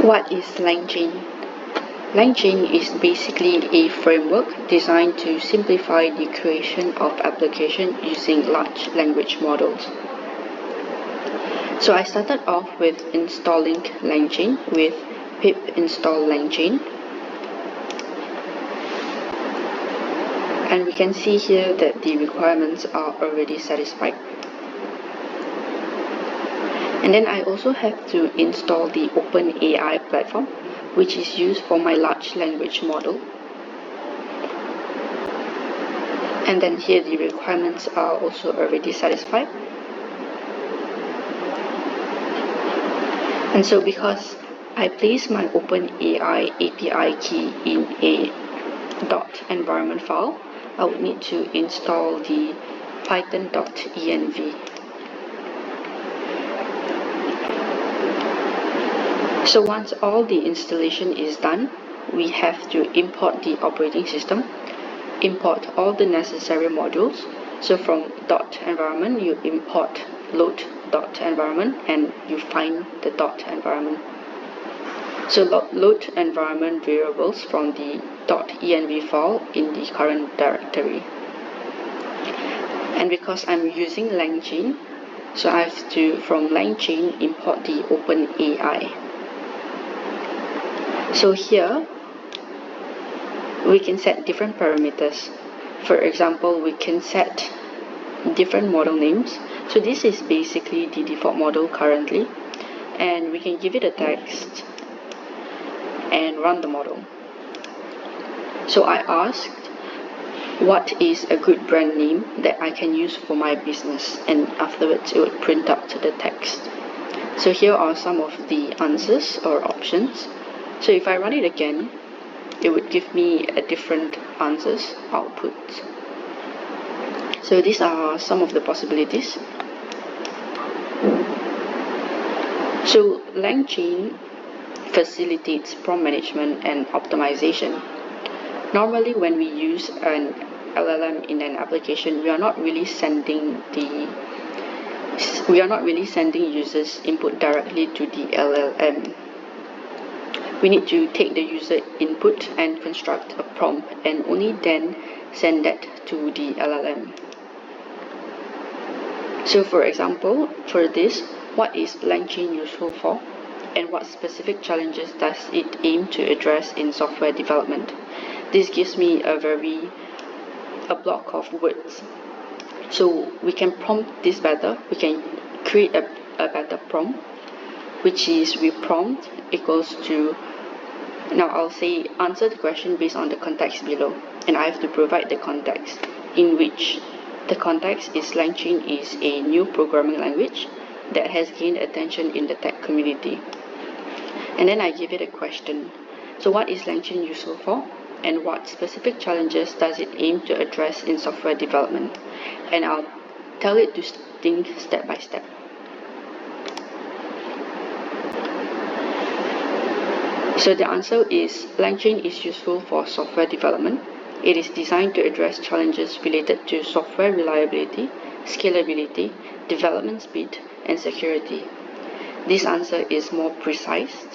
What is Langchain? Langchain is basically a framework designed to simplify the creation of applications using large language models. So I started off with installing Langchain with pip install Langchain. And we can see here that the requirements are already satisfied. And then I also have to install the OpenAI platform, which is used for my large language model. And then here the requirements are also already satisfied. And so because I place my OpenAI API key in a .environment file, I would need to install the python.env. So once all the installation is done, we have to import the operating system, import all the necessary modules. So from .environment, you import load.environment and you find the .environment. So load environment variables from the .env file in the current directory. And because I'm using Langchain, so I have to, from Langchain, import the OpenAI. So here, we can set different parameters. For example, we can set different model names. So this is basically the default model currently. And we can give it a text and run the model. So I asked, what is a good brand name that I can use for my business? And afterwards, it would print out the text. So here are some of the answers or options. So if I run it again, it would give me a different answers output. So these are some of the possibilities. So Langchain facilitates prompt management and optimization. Normally when we use an LLM in an application, we are not really sending users input directly to the LLM. We need to take the user input and construct a prompt and only then send that to the LLM. So for example, for this, what is Langchain useful for? And what specific challenges does it aim to address in software development? This gives me a block of words. So we can prompt this better. We can create a better prompt, which is we prompt equals to, now I'll say answer the question based on the context below, and I have to provide the context, in which the context is Langchain is a new programming language that has gained attention in the tech community. And then I give it a question. So what is Langchain useful for? And what specific challenges does it aim to address in software development? And I'll tell it to think step by step. So the answer is Langchain is useful for software development. It is designed to address challenges related to software reliability, scalability, development speed, and security. This answer is more precise